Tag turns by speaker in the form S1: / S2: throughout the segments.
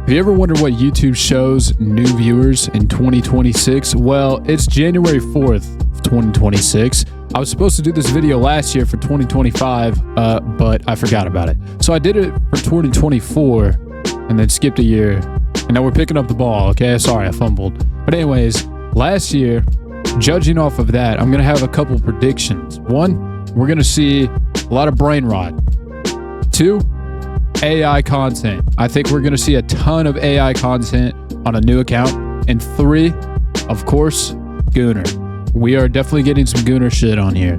S1: Have you ever wondered what YouTube shows new viewers in 2026? Well, it's January 4th, 2026. I was supposed to do this video last year for 2025, but I forgot about it. So I did it for 2024 and then skipped a year. And now we're picking up the ball, okay? Sorry, I fumbled. But anyways, last year, judging off of that, I'm going to have a couple predictions. One, we're going to see a lot of brain rot. Two, AI content. I think we're going to see a ton of AI content on a new account. And three, of course, Gooner. We are definitely getting some Gooner shit on here.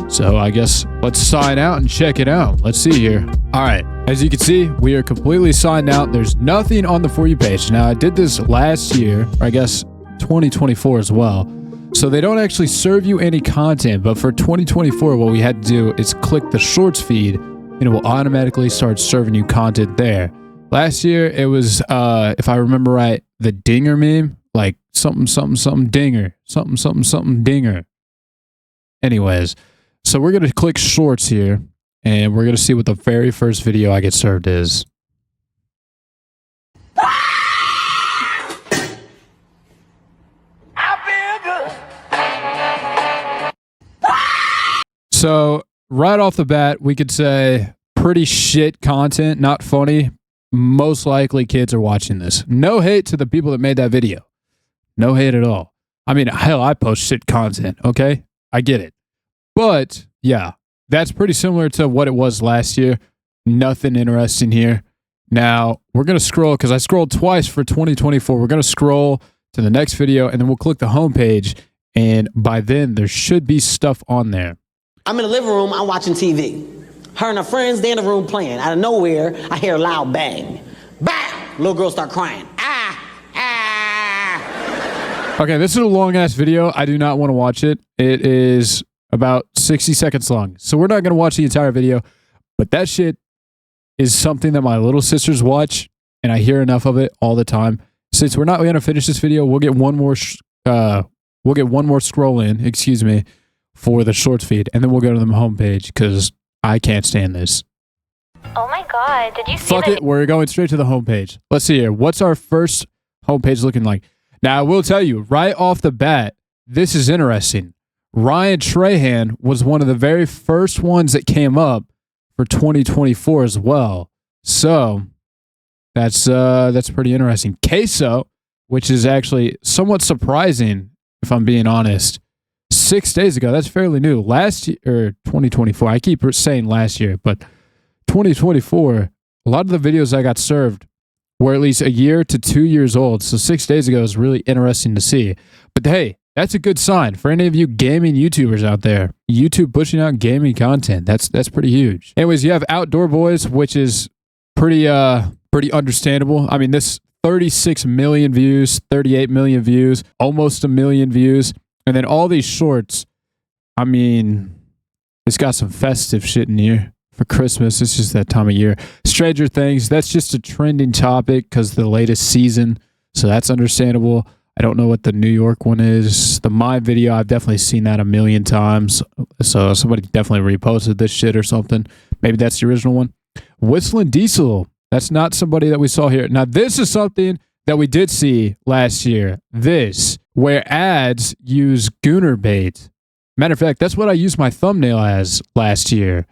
S1: So I guess let's sign out and check it out. Let's see here. All right. As you can see, we are completely signed out. There's nothing on the For You page. Now, I did this last year, or I guess 2024 as well. So they don't actually serve you any content. But for 2024, what we had to do is click the Shorts feed, and it will automatically start serving you content there. Last year, it was, if I remember right, the Dinger meme, like something, something, something, Dinger, something, something, something, Dinger. Anyways, so we're going to click Shorts here, and we're going to see what the very first video I get served is. So right off the bat, we could say pretty shit content, not funny. Most likely kids are watching this. No hate to the people that made that video. No hate at all. I mean, hell, I post shit content, okay? I get it. But yeah, that's pretty similar to what it was last year. Nothing interesting here. Now, we're going to scroll, because I scrolled twice for 2024. We're going to scroll to the next video, and then we'll click the homepage. And by then, there should be stuff on there.
S2: I'm in the living room, I'm watching TV. Her and her friends, they in the room playing. Out of nowhere, I hear a loud bang. Bang! Little girl start crying.
S1: Okay, this is a long-ass video. I do not want to watch it. It is about 60 seconds long. So we're not going to watch the entire video. But that shit is something that my little sisters watch, and I hear enough of it all the time. Since we're not going to finish this video, we'll get one more scroll in, excuse me, for the Shorts feed, and then we'll go to the homepage, because I can't stand this.
S3: Oh my god, did you see
S1: Fuck it, we're going straight to the homepage. Let's see here. What's our first homepage looking like? Now, I will tell you, right off the bat, this is interesting. Ryan Trahan was one of the very first ones that came up for 2024 as well. So, that's pretty interesting. Queso, which is actually somewhat surprising, if I'm being honest. 6 days ago, that's fairly new. Last year, or 2024, I keep saying last year, but 2024, a lot of the videos I got served were at least a year to 2 years old. So 6 days ago is really interesting to see. But hey, that's a good sign for any of you gaming YouTubers out there. YouTube pushing out gaming content. That's pretty huge. Anyways, you have Outdoor Boys, which is pretty understandable. I mean, this 36 million views, 38 million views, almost a million views. And then all these shorts, I mean, it's got some festive shit in here for Christmas. It's just that time of year. Stranger Things, that's just a trending topic because the latest season. So that's understandable. I don't know what the New York one is. The My video, I've definitely seen that a million times. So somebody definitely reposted this shit or something. Maybe that's the original one. Whistling Diesel, that's not somebody that we saw here. Now, this is something that we did see last year. This, where ads use Gooner bait. Matter of fact, that's what I used my thumbnail as last year.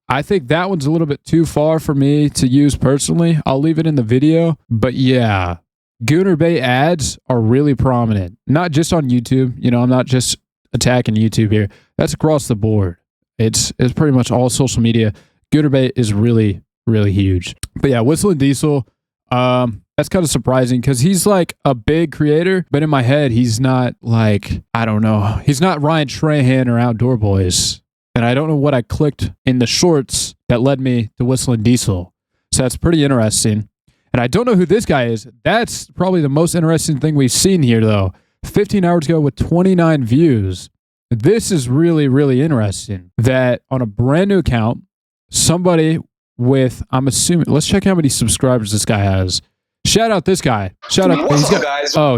S1: I think that one's a little bit too far for me to use personally. I'll leave it in the video. But yeah, Gooner bait ads are really prominent. Not just on YouTube. You know, I'm not just attacking YouTube here. That's across the board. It's pretty much all social media. Gooner bait is really, really huge. But yeah, Whistling Diesel, that's kind of surprising because he's like a big creator, but in my head, he's not like, I don't know. He's not Ryan Trahan or Outdoor Boys. And I don't know what I clicked in the shorts that led me to Whistling Diesel. So that's pretty interesting. And I don't know who this guy is. That's probably the most interesting thing we've seen here, though. 15 hours ago with 29 views. This is really, really interesting that on a brand new account, somebody with, I'm assuming, let's check how many subscribers this guy has. Shout out this guy. Shout out.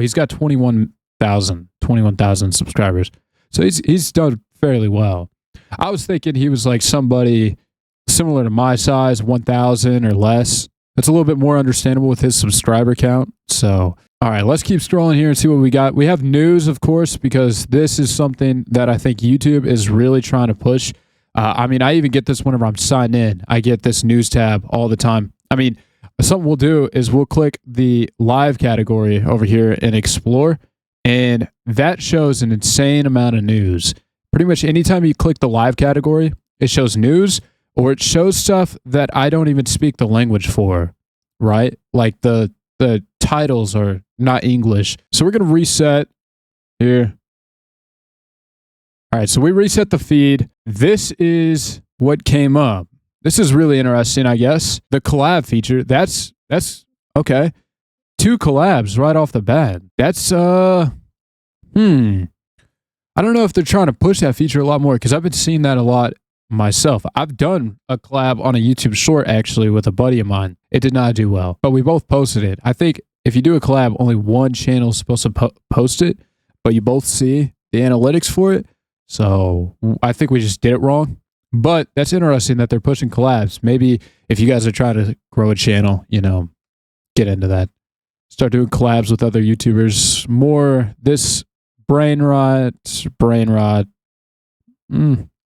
S1: He's got 21,000 subscribers. So he's done fairly well. I was thinking he was like somebody similar to my size, 1,000 or less That's a little bit more understandable with his subscriber count. So, all right, let's keep scrolling here and see what we got. We have news, of course, because this is something that I think YouTube is really trying to push. I mean, I even get this whenever I'm signed in. I get this news tab all the time. I mean, something we'll do is we'll click the live category over here and explore, and that shows an insane amount of news. Pretty much anytime you click the live category, it shows news, or it shows stuff that I don't even speak the language for, right? Like the titles are not English. So we're going to reset here. All right, so we reset the feed. This is what came up. This is really interesting, I guess. The collab feature, that's okay. 2 collabs right off the bat. That's I don't know if they're trying to push that feature a lot more, because I've been seeing that a lot myself. I've done a collab on a YouTube short actually with a buddy of mine. It did not do well, but we both posted it. I think if you do a collab, only one channel is supposed to post it, but you both see the analytics for it. So I think we just did it wrong. But that's interesting that they're pushing collabs. Maybe if you guys are trying to grow a channel, you know, get into that. Start doing collabs with other YouTubers. More this brain rot.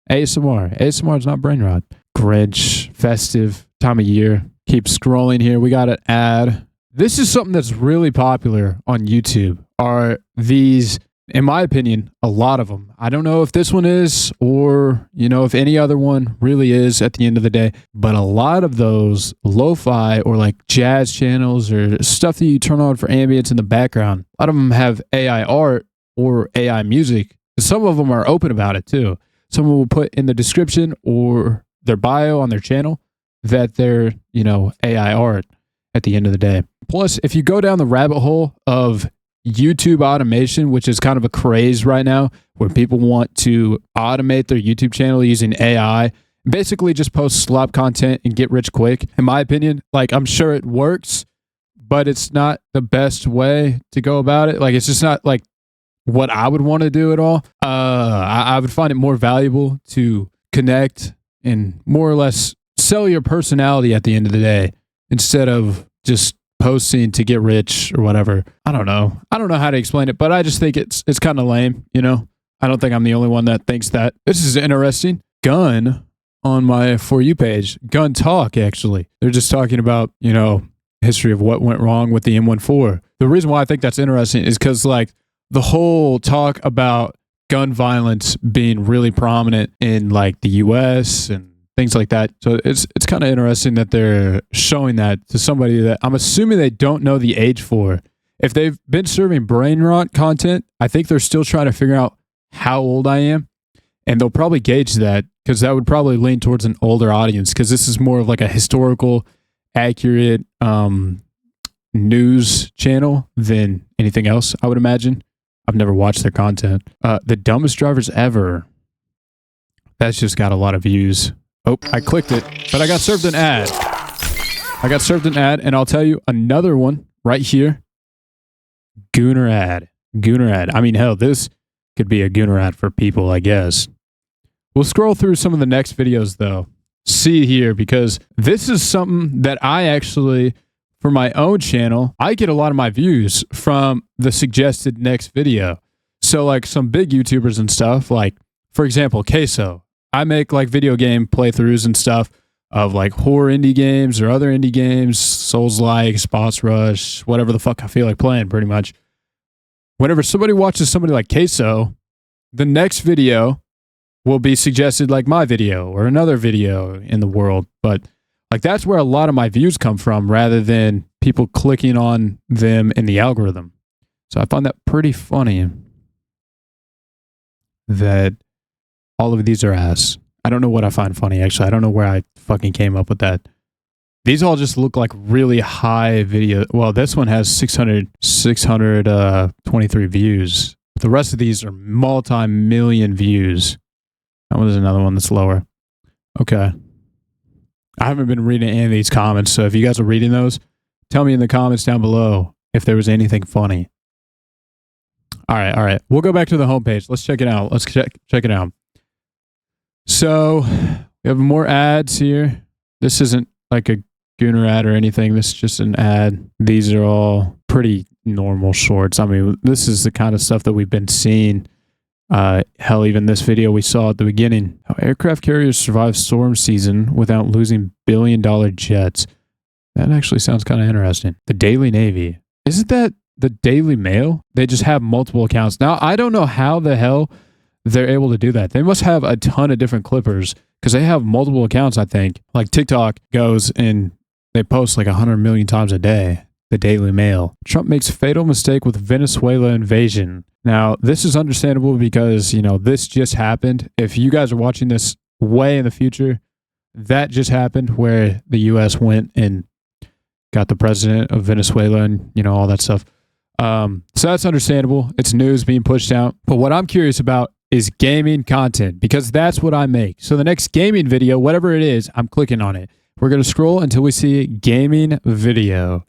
S1: ASMR. ASMR is not brain rot. Grinch, festive time of year. Keep scrolling here. We got an ad. This is something that's really popular on YouTube. Are these, in my opinion, a lot of them. I don't know if this one is, or, you know, if any other one really is at the end of the day, but a lot of those lo-fi or like jazz channels or stuff that you turn on for ambience in the background, a lot of them have AI art or AI music. Some of them are open about it too. Someone will put in the description or their bio on their channel that they're, you know, AI art at the end of the day. Plus, if you go down the rabbit hole of YouTube automation, which is kind of a craze right now, where people want to automate their YouTube channel using AI, basically just post slop content and get rich quick. In my opinion, like, I'm sure it works, but it's not the best way to go about it. Like, it's just not like what I would want to do at all. I would find it more valuable to connect and more or less sell your personality at the end of the day, instead of just posting to get rich or whatever. I don't know how to explain it, but I just think it's kind of lame, you know? I don't think I'm the only one that thinks that. This is interesting. Gun on my For You page. Gun Talk, actually. They're just talking about, you know, history of what went wrong with the M14. The reason why I think that's interesting is because, like, the whole talk about gun violence being really prominent in, like, the U.S. and things like that. So it's kind of interesting that they're showing that to somebody that I'm assuming they don't know the age for. If they've been serving brain rot content, I think they're still trying to figure out how old I am. And they'll probably gauge that, because that would probably lean towards an older audience, because this is more of like a historical, accurate news channel than anything else, I would imagine. I've never watched their content. The dumbest drivers ever. That's just got a lot of views. Oh, I clicked it, but I got served an ad. And I'll tell you another one right here. Gooner ad. I mean, hell, this could be a Gooner ad for people, I guess. We'll scroll through some of the next videos, though. See here, because this is something that I actually, for my own channel, I get a lot of my views from the suggested next video. So, like, some big YouTubers and stuff, like, for example, Queso. I make like video game playthroughs and stuff of like horror indie games or other indie games, Souls-like, Boss Rush, whatever the fuck I feel like playing, pretty much. Whenever somebody watches somebody like Queso, the next video will be suggested like my video or another video in the world. But like, that's where a lot of my views come from, rather than people clicking on them in the algorithm. So I find that pretty funny that all of these are ass. I don't know what I find funny, actually. I don't know where I fucking came up with that. These all just look like really high video. Well, this one has 623 views. The rest of these are multi-million views. That one is another one that's lower. Okay. I haven't been reading any of these comments, so if you guys are reading those, tell me in the comments down below if there was anything funny. All right. We'll go back to the homepage. Let's check it out. Let's check it out. So we have more ads here. This isn't like a schooner ad or anything. This is just an ad. These are all pretty normal shorts. I mean, this is the kind of stuff that we've been seeing. Hell, even this video we saw at the beginning. How aircraft carriers survive storm season without losing billion-dollar jets. That actually sounds kind of interesting. The Daily Navy. Isn't that the Daily Mail? They just have multiple accounts. Now, I don't know how the hell they're able to do that. They must have a ton of different clippers because they have multiple accounts, I think. Like TikTok goes and they post like 100 million times a day. The Daily Mail. Trump makes fatal mistake with Venezuela invasion. Now, this is understandable because, you know, this just happened. If you guys are watching this way in the future, that just happened where the U.S. went and got the president of Venezuela and, you know, all that stuff. So that's understandable. It's news being pushed out. But what I'm curious about is gaming content because that's what I make. So the next gaming video, whatever it is, I'm clicking on it. We're going to scroll until we see gaming video.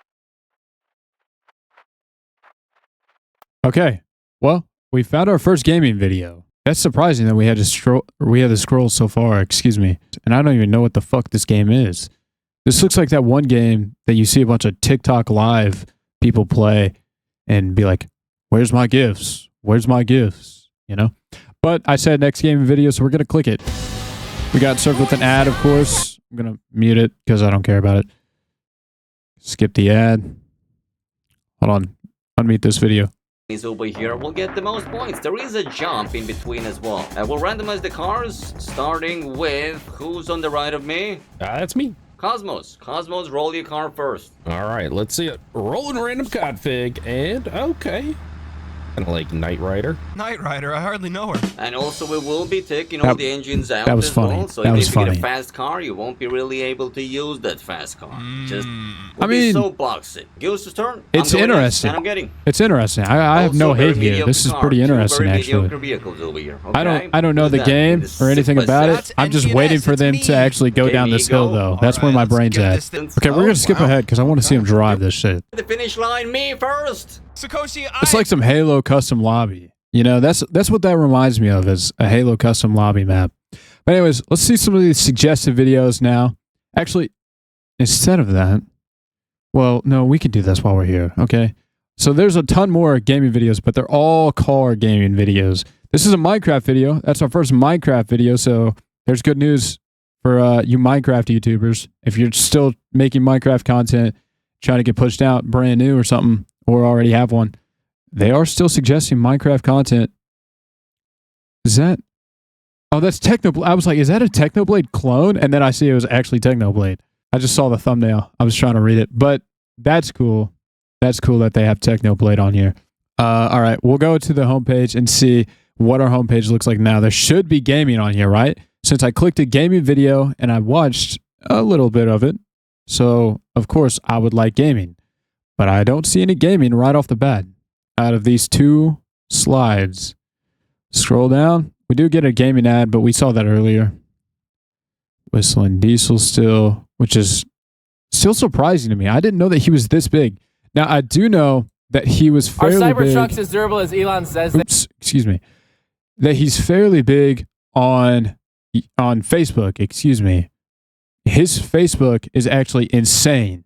S1: Okay. Well, we found our first gaming video. That's surprising that we had to scroll so far, excuse me. And I don't even know what the fuck this game is. This looks like that one game that you see a bunch of TikTok live people play and be like, "Where's my gifts? Where's my gifts?" You know? But I said next gaming video, so we're going to click it. We got served with an ad, of course. I'm going to mute it because I don't care about it. Skip the ad. Hold on. Unmute this video.
S4: Over here will get the most points. There is a jump in between as well. We'll randomize the cars, starting with who's on the right of me?
S5: That's me.
S4: Cosmos. Cosmos, roll your car first.
S5: All right, let's see it. Rolling random config, and okay. Kind of like Knight Rider.
S6: Knight Rider, I hardly know her.
S4: And also we will be taking all the engines out
S1: that was
S4: as
S1: funny.
S4: well. So
S1: that
S4: if
S1: was
S4: you
S1: funny.
S4: get a fast car, you won't be really able to use that fast car. Just
S1: I mean,
S4: so boxy. Goes turn.
S1: It's interesting.
S4: And I'm getting.
S1: It's interesting. I have no hate here. This is pretty interesting, actually.
S4: Over here, okay?
S1: I don't know the game or anything about it. I'm just waiting for them to actually go down this hill, though. That's where my brain's at. Okay, we're gonna skip ahead because I want to see him drive this shit.
S4: The finish line, me first.
S6: Sakoshi,
S1: It's like some Halo custom lobby. You know, that's what that reminds me of, is a Halo custom lobby map. But anyways, let's see some of these suggested videos now. Actually, instead of that, well, no, we can do this while we're here, okay? So there's a ton more gaming videos, but they're all car gaming videos. This is a Minecraft video. That's our first Minecraft video, so there's good news for you Minecraft YouTubers. If you're still making Minecraft content, trying to get pushed out brand new or something, or already have one, they are still suggesting Minecraft content. Is that... Oh, that's Technoblade. I was like, is that a Technoblade clone? And then I see it was actually Technoblade. I just saw the thumbnail. I was trying to read it. But that's cool. That's cool that they have Technoblade on here. All right, we'll go to the homepage and see what our homepage looks like now. There should be gaming on here, right? Since I clicked a gaming video and I watched a little bit of it. So, of course, I would like gaming. But I don't see any gaming right off the bat. Out of these two slides. Scroll down. We do get a gaming ad, but we saw that earlier. Whistling Diesel still, which is still surprising to me. I didn't know that he was this big. Now, I do know that he was fairly
S7: Our
S1: big.
S7: Cybertruck's as durable as Elon says.
S1: Oops, excuse me. That he's fairly big on Facebook, excuse me. His Facebook is actually insane.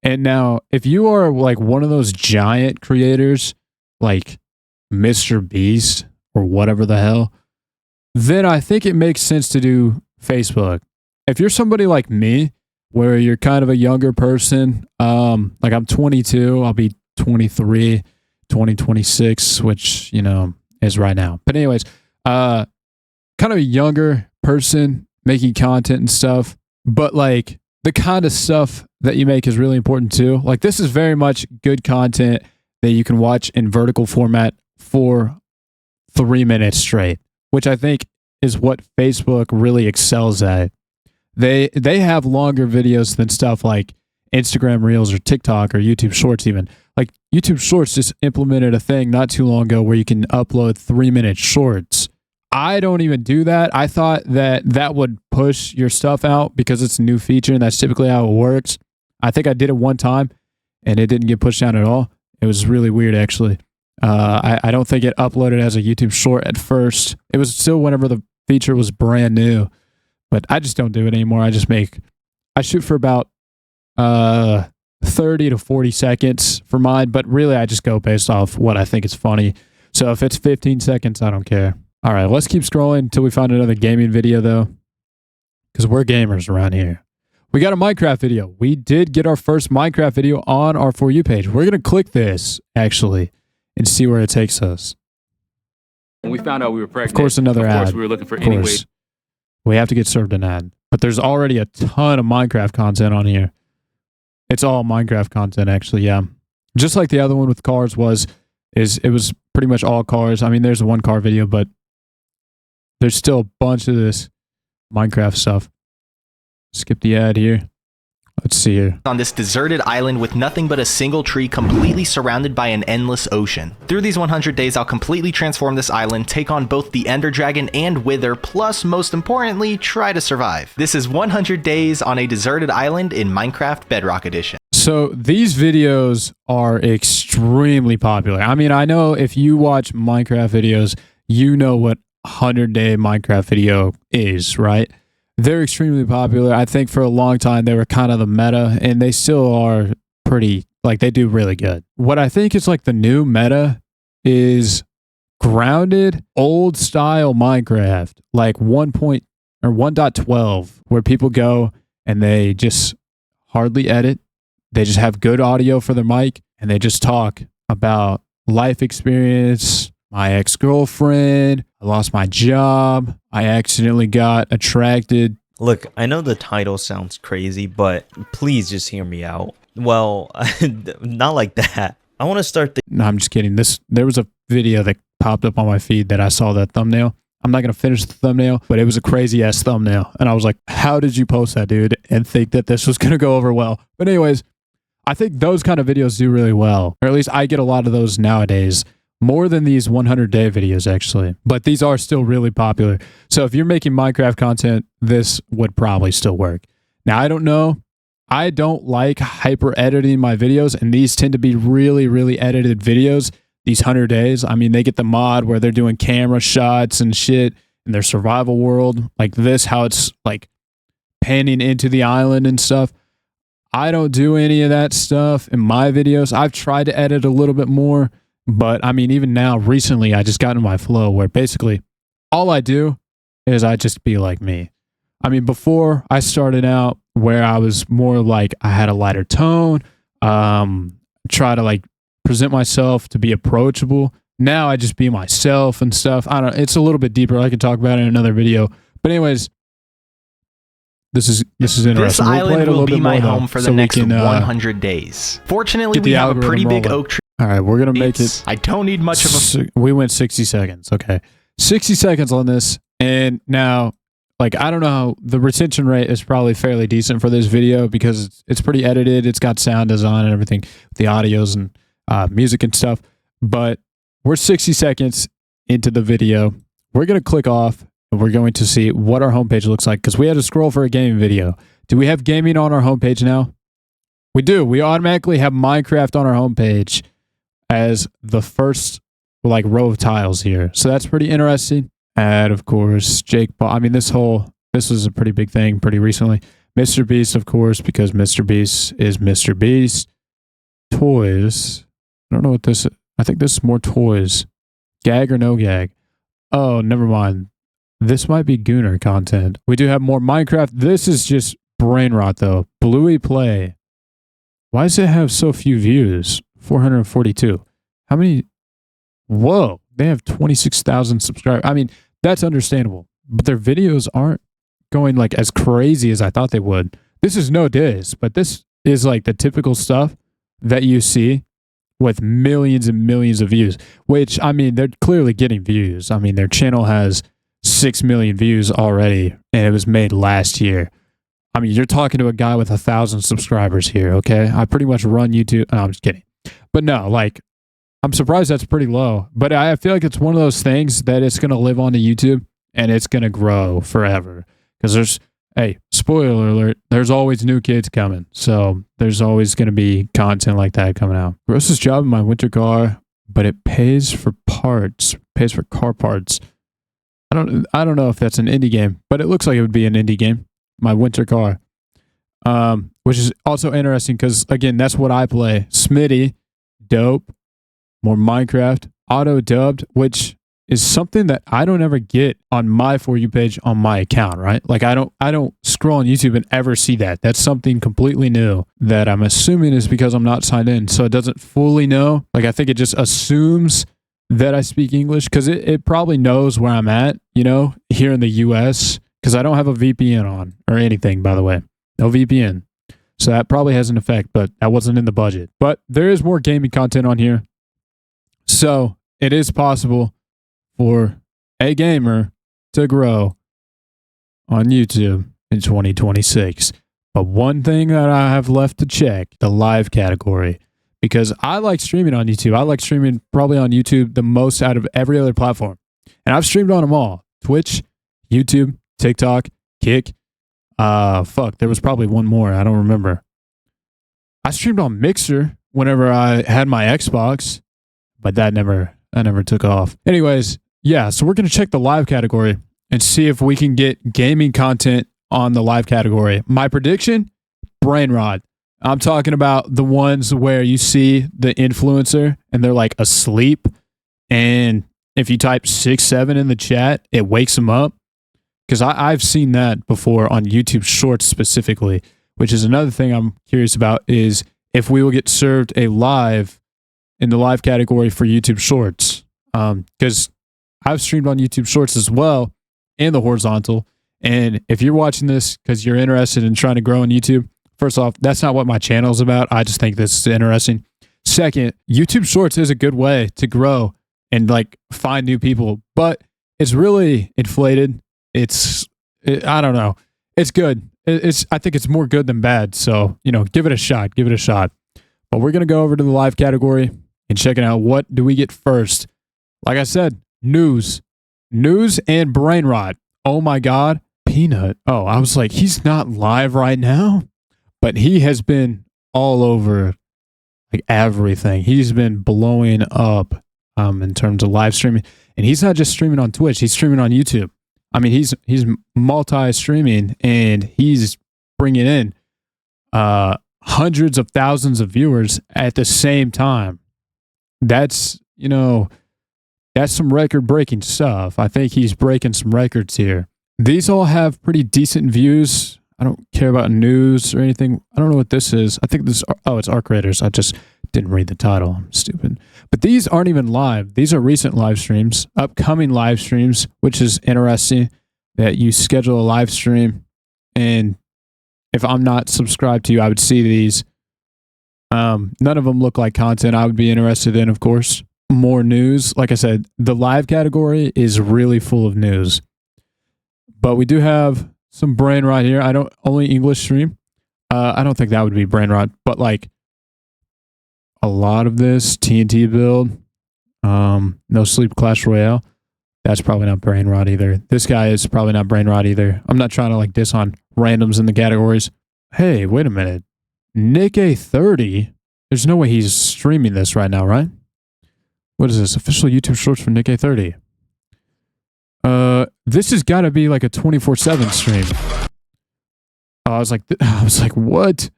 S1: And now, if you are like one of those giant creators, like Mr. Beast or whatever the hell, then I think it makes sense to do Facebook. If you're somebody like me, where you're kind of a younger person, like I'm 22, I'll be 23, 2026, which, you know, is right now. But anyways, kind of a younger person making content and stuff, but like the kind of stuff that you make is really important too. Like this is very much good content that you can watch in vertical format for 3 minutes straight, which I think is what Facebook really excels at. They have longer videos than stuff like Instagram Reels or TikTok or YouTube Shorts even. Like YouTube Shorts just implemented a thing not too long ago where you can upload 3-minute shorts. I don't even do that. I thought that would push your stuff out because it's a new feature and that's typically how it works. I think I did it one time and it didn't get pushed down at all. It was really weird actually. I don't think it uploaded as a YouTube short at first. It was still whenever the feature was brand new, but I just don't do it anymore. I shoot for about 30 to 40 seconds for mine, but really I just go based off what I think is funny. So if it's 15 seconds, I don't care. All right, let's keep scrolling until we find another gaming video though, because we're gamers around here. We got a Minecraft video. We did get our first Minecraft video on our For You page. We're going to click this, actually, and see where it takes us.
S6: When we found out we were pregnant,
S1: of course, another ad.
S6: Of course, we were looking for any way.
S1: We have to get served an ad. But there's already a ton of Minecraft content on here. It's all Minecraft content, actually, yeah. Just like the other one with cars it was pretty much all cars. I mean, there's a one car video, but there's still a bunch of this Minecraft stuff. Skip the ad here. Let's see here.
S7: On this deserted island with nothing but a single tree completely surrounded by an endless ocean. Through these 100 days, I'll completely transform this island, take on both the Ender Dragon and Wither, plus, most importantly, try to survive. This is 100 days on a deserted island in Minecraft Bedrock Edition.
S1: So these videos are extremely popular. I mean, I know if you watch Minecraft videos, you know what 100-day Minecraft video is, right? They're extremely popular. I think for a long time they were kind of the meta, and they still are pretty, like, they do really good. What I think is like the new meta is grounded old style Minecraft, like 1.12, where people go and they just hardly edit. They just have good audio for their mic and they just talk about life experience. My ex-girlfriend, I lost my job, I accidentally got attracted.
S8: Look, I know the title sounds crazy, but please just hear me out. Well, not like that. I want to start the...
S1: No, I'm just kidding. There was a video that popped up on my feed that I saw that thumbnail. I'm not going to finish the thumbnail, but it was a crazy-ass thumbnail. And I was like, how did you post that, dude? And think that this was going to go over well. But anyways, I think those kind of videos do really well. Or at least I get a lot of those nowadays. More than these 100-day videos, actually. But these are still really popular. So if you're making Minecraft content, this would probably still work. Now, I don't know. I don't like hyper-editing my videos, and these tend to be really, really edited videos, these 100 days. I mean, they get the mod where they're doing camera shots and shit in their survival world, like this, how it's, like, panning into the island and stuff. I don't do any of that stuff in my videos. I've tried to edit a little bit more. But I mean, even now, recently, I just got into my flow where basically all I do is I just be like me. I mean, before I started out where I was more like I had a lighter tone, try to like present myself to be approachable. Now I just be myself and stuff. I don't know. It's a little bit deeper. I can talk about it in another video. But anyways, this is interesting.
S7: This island will be my home for the next 100 days. Fortunately, we have a pretty big oak tree.
S1: All right, we're going to make it.
S7: I don't need much of a...
S1: We went 60 seconds. Okay. 60 seconds on this. And now, like, I don't know how the retention rate is probably fairly decent for this video because it's pretty edited. It's got sound design and everything, the audios and music and stuff. But we're 60 seconds into the video. We're going to click off and we're going to see what our homepage looks like because we had to scroll for a gaming video. Do we have gaming on our homepage now? We do. We automatically have Minecraft on our homepage as the first like row of tiles here. So that's pretty interesting. And of course, Jake Paul. I mean, this was a pretty big thing pretty recently. Mr. Beast, of course, because Mr. Beast is Mr. Beast. Toys. I don't know what this is. I think this is more toys. Gag or no gag? Oh, never mind. This might be Gooner content. We do have more Minecraft. This is just brain rot though. Bluey Play. Why does it have so few views? 442. How many? Whoa, they have 26,000 subscribers. I mean, that's understandable, but their videos aren't going like as crazy as I thought they would. This is no diss, but this is like the typical stuff that you see with millions and millions of views, which, I mean, they're clearly getting views. I mean, their channel has 6 million views already, and it was made last year. I mean, you're talking to a guy with 1,000 subscribers here, okay? I pretty much run YouTube. No, I'm just kidding. But no, like, I'm surprised that's pretty low. But I feel like it's one of those things that it's going to live on to YouTube and it's going to grow forever. Because there's, hey, spoiler alert, there's always new kids coming. So there's always going to be content like that coming out. Grossest job in my winter car, but it pays for parts, pays for car parts. I don't know if that's an indie game, but it looks like it would be an indie game. My winter car. which is also interesting because, again, that's what I play. Smitty, dope, more Minecraft, auto dubbed, which is something that I don't ever get on my For You page on my account, right? Like I don't scroll on YouTube and ever see that. That's something completely new that I'm assuming is because I'm not signed in. So it doesn't fully know. Like I think it just assumes that I speak English because it probably knows where I'm at, you know, here in the US, because I don't have a VPN on or anything, by the way. No VPN. So that probably has an effect, but that wasn't in the budget. But there is more gaming content on here. So it is possible for a gamer to grow on YouTube in 2026. But one thing that I have left to check, the live category, because I like streaming on YouTube. I like streaming probably on YouTube the most out of every other platform. And I've streamed on them all. Twitch, YouTube, TikTok, Kick. There was probably one more. I don't remember. I streamed on Mixer whenever I had my Xbox, but that never took off. Anyways, yeah, so we're going to check the live category and see if we can get gaming content on the live category. My prediction, brain rot. I'm talking about the ones where you see the influencer and they're like asleep, and if you type 6-7 in the chat, it wakes them up. Because I've seen that before on YouTube Shorts specifically, which is another thing I'm curious about, is if we will get served a live in the live category for YouTube Shorts. Because I've streamed on YouTube Shorts as well, and the horizontal. And if you're watching this because you're interested in trying to grow on YouTube, first off, that's not what my channel is about. I just think this is interesting. Second, YouTube Shorts is a good way to grow and like find new people, but it's really inflated. I don't know. It's good. I think it's more good than bad. So, you know, give it a shot. Give it a shot. But we're going to go over to the live category and check it out. What do we get first? Like I said, news and brain rot. Oh my God. Peanut. Oh, I was like, he's not live right now, but he has been all over like everything. He's been blowing up in terms of live streaming, and he's not just streaming on Twitch. He's streaming on YouTube. I mean, he's multi-streaming, and he's bringing in hundreds of thousands of viewers at the same time. That's some record-breaking stuff. I think he's breaking some records here. These all have pretty decent views. I don't care about news or anything. I don't know what this is. I think this. Oh, it's Art Creators. I just didn't read the title. I'm stupid. But these aren't even live. These are recent live streams, upcoming live streams, which is interesting that you schedule a live stream. And if I'm not subscribed to you, I would see these. None of them look like content I would be interested in, of course. More news. Like I said, the live category is really full of news. But we do have some brain rot here. I don't only English stream. I don't think that would be brain rot, but like a lot of this TNT build, no sleep Clash Royale. That's probably not brain rot either. This guy is probably not brain rot either. I'm not trying to like diss on randoms in the categories. Hey, wait a minute. Nick A30. There's no way he's streaming this right now, right? What is this? Official YouTube Shorts for Nick A30. This has got to be like a 24/7 stream. I was like, what?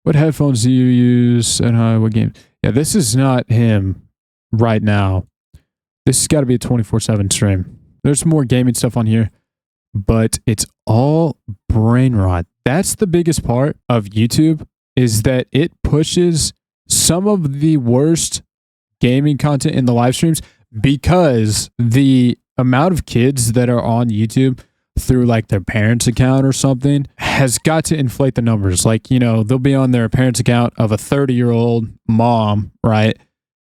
S1: What headphones do you use? And what game? Yeah, this is not him right now. This has got to be a 24/7 stream. There's more gaming stuff on here, but it's all brain rot. That's the biggest part of YouTube, is that it pushes some of the worst gaming content in the live streams, because the amount of kids that are on YouTube through like their parents' account or something has got to inflate the numbers. Like, they'll be on their parents' account of a 30-year-old mom, right?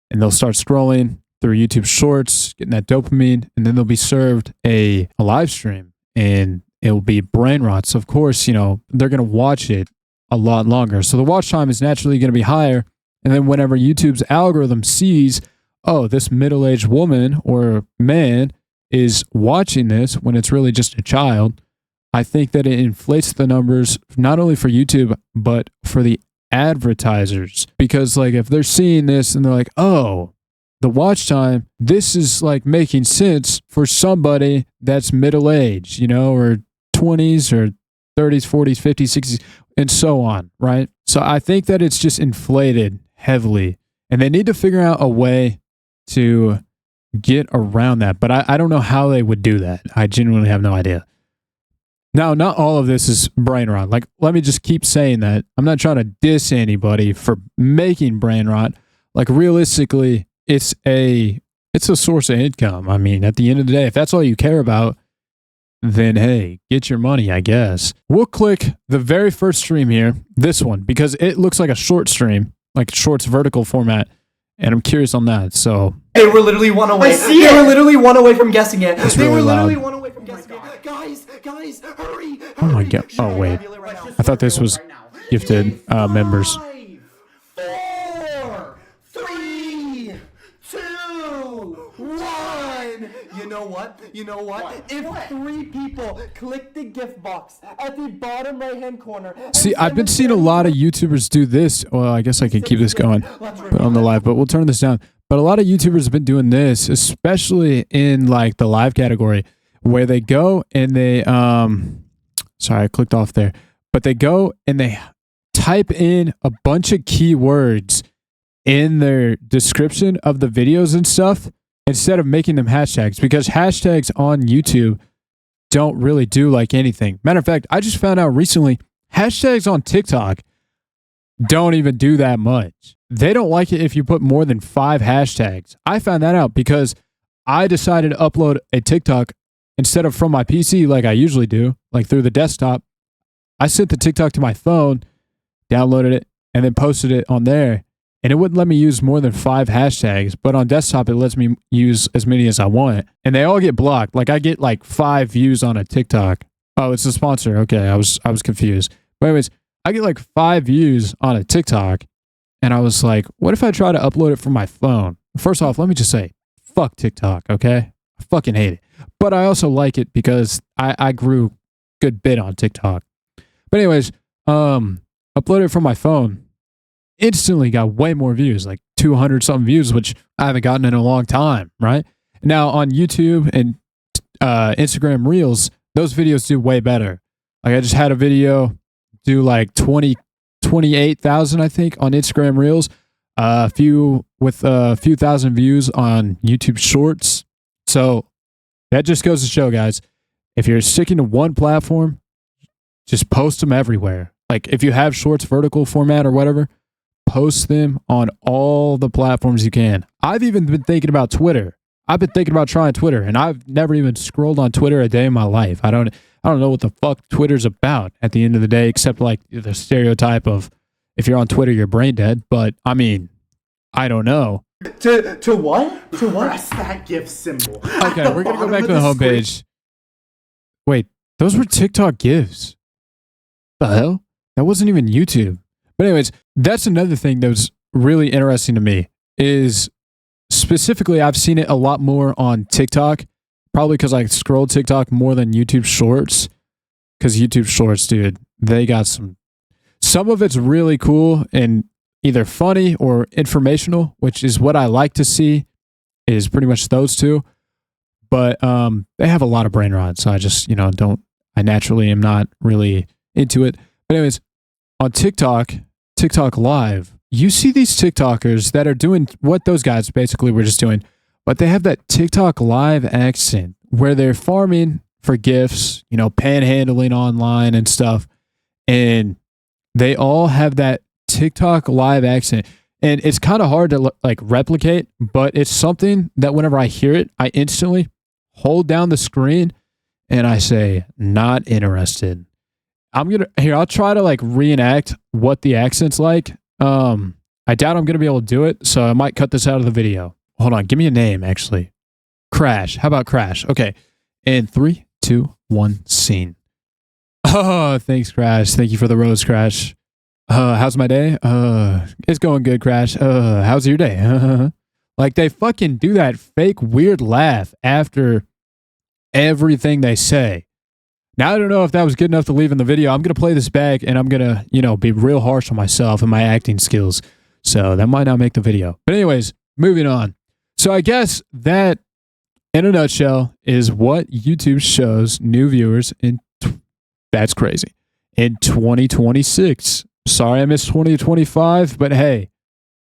S1: And they'll start scrolling through YouTube Shorts, getting that dopamine, and then they'll be served a live stream, and it will be brain rot. So of course, they're going to watch it a lot longer. So the watch time is naturally going to be higher. And then whenever YouTube's algorithm sees, oh, this middle-aged woman or man is watching this when it's really just a child, I think that it inflates the numbers not only for YouTube, but for the advertisers. Because like if they're seeing this and they're like, oh, the watch time, this is like making sense for somebody that's middle-aged, or 20s or 30s, 40s, 50s, 60s, and so on, right? So I think that it's just inflated heavily, and they need to figure out a way to get around that. But I don't know how they would do that. I genuinely have no idea. Now, not all of this is brain rot. Like, let me just keep saying that. I'm not trying to diss anybody for making brain rot. Like, realistically, it's a source of income. I mean, at the end of the day, if that's all you care about, then hey, get your money, I guess. We'll click the very first stream here, this one, because it looks like a short stream, like shorts vertical format, and I'm curious on that. So
S9: they were literally one away. They were literally one away from guessing it.
S1: It's
S9: They
S1: really
S9: were literally
S1: loud.
S9: one away from guessing it. Guys, hurry!
S1: Oh my god. Oh wait, I thought this was gifted members.
S9: 4, 3, 2, 1. You know what? If 3 people click the gift box at the bottom right-hand corner.
S1: See, I've been seeing a lot of YouTubers do this. Well, I guess I could keep this going put on the live, but we'll turn this down. But a lot of YouTubers have been doing this, especially in like the live category, where they go and they sorry, I clicked off there. But they go and they type in a bunch of keywords in their description of the videos and stuff instead of making them hashtags, because hashtags on YouTube don't really do like anything. Matter of fact, I just found out recently hashtags on TikTok don't even do that much. They don't like it if you put more than 5 hashtags. I found that out because I decided to upload a TikTok instead of from my PC like I usually do, like through the desktop. I sent the TikTok to my phone, downloaded it, and then posted it on there. And it wouldn't let me use more than 5 hashtags, but on desktop, it lets me use as many as I want. And they all get blocked. Like I get like 5 views on a TikTok. Oh, it's a sponsor. Okay, I was confused. But anyways, I get like 5 views on a TikTok. And I was like, what if I try to upload it from my phone? First off, let me just say, fuck TikTok, okay? I fucking hate it. But I also like it because I grew a good bit on TikTok. But anyways, uploaded it from my phone. Instantly got way more views, like 200 something views, which I haven't gotten in a long time, right? Now on YouTube and Instagram Reels, those videos do way better. Like I just had a video do like 28,000, I think, on Instagram Reels, a few thousand views on YouTube Shorts. So that just goes to show, guys, if you're sticking to one platform, just post them everywhere. Like if you have Shorts vertical format or whatever, post them on all the platforms you can. I've even been thinking about Twitter. I've been thinking about trying Twitter, and I've never even scrolled on Twitter a day in my life. I don't know what the fuck Twitter's about at the end of the day, except like the stereotype of if you're on Twitter, you're brain dead. But I mean, I don't know.
S9: To what? To what? Press that gift symbol.
S1: Okay, we're gonna go back to the homepage. Wait, those were TikTok gifs. The hell? That wasn't even YouTube. But anyways, that's another thing that was really interesting to me is specifically I've seen it a lot more on TikTok, probably because I scroll TikTok more than YouTube Shorts. Because YouTube Shorts, dude, they got some of it's really cool and either funny or informational, which is what I like to see, is pretty much those two. But they have a lot of brain rot, so I just, I naturally am not really into it. But anyways, on TikTok Live, you see these TikTokers that are doing what those guys basically were just doing, but they have that TikTok Live accent where they're farming for gifts, panhandling online and stuff. And they all have that TikTok Live accent. And it's kind of hard to replicate, but it's something that whenever I hear it, I instantly hold down the screen and I say, not interested. I'll try to reenact what the accent's like. I doubt I'm going to be able to do it, so I might cut this out of the video. Hold on, give me a name, actually. Crash. How about Crash? Okay. In 3, 2, 1, scene. Oh, thanks, Crash. Thank you for the rose, Crash. How's my day? It's going good, Crash. How's your day? They fucking do that fake weird laugh after everything they say. Now, I don't know if that was good enough to leave in the video. I'm going to play this back and I'm going to, be real harsh on myself and my acting skills. So that might not make the video. But anyways, moving on. So I guess that, in a nutshell, is what YouTube shows new viewers in. That's crazy. in 2026. Sorry I missed 2025, but hey,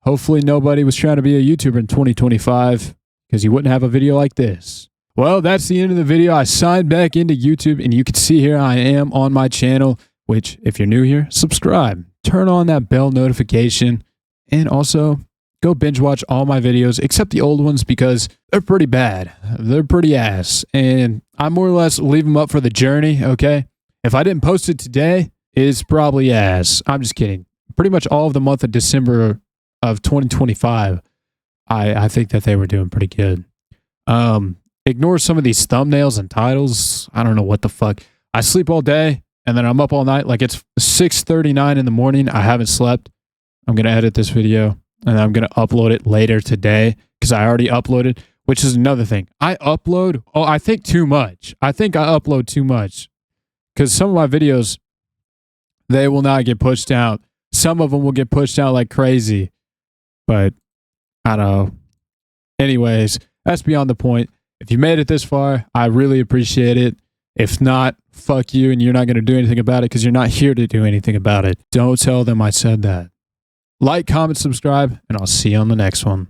S1: hopefully nobody was trying to be a YouTuber in 2025 because you wouldn't have a video like this. Well, that's the end of the video. I signed back into YouTube, and you can see here I am on my channel, which if you're new here, subscribe, turn on that bell notification, and also go binge watch all my videos except the old ones because they're pretty bad. They're pretty ass, and I more or less leave them up for the journey, okay? If I didn't post it today, it's probably ass. I'm just kidding. Pretty much all of the month of December of 2025, I think that they were doing pretty good. Ignore some of these thumbnails and titles. I don't know what the fuck. I sleep all day and then I'm up all night. Like it's 6:39 in the morning. I haven't slept. I'm going to edit this video and I'm going to upload it later today because I already uploaded, which is another thing. I upload, I think too much. I think I upload too much because some of my videos, they will not get pushed out. Some of them will get pushed out like crazy, but I don't know. Anyways, that's beyond the point. If you made it this far, I really appreciate it. If not, fuck you, and you're not going to do anything about it because you're not here to do anything about it. Don't tell them I said that. Like, comment, subscribe, and I'll see you on the next one.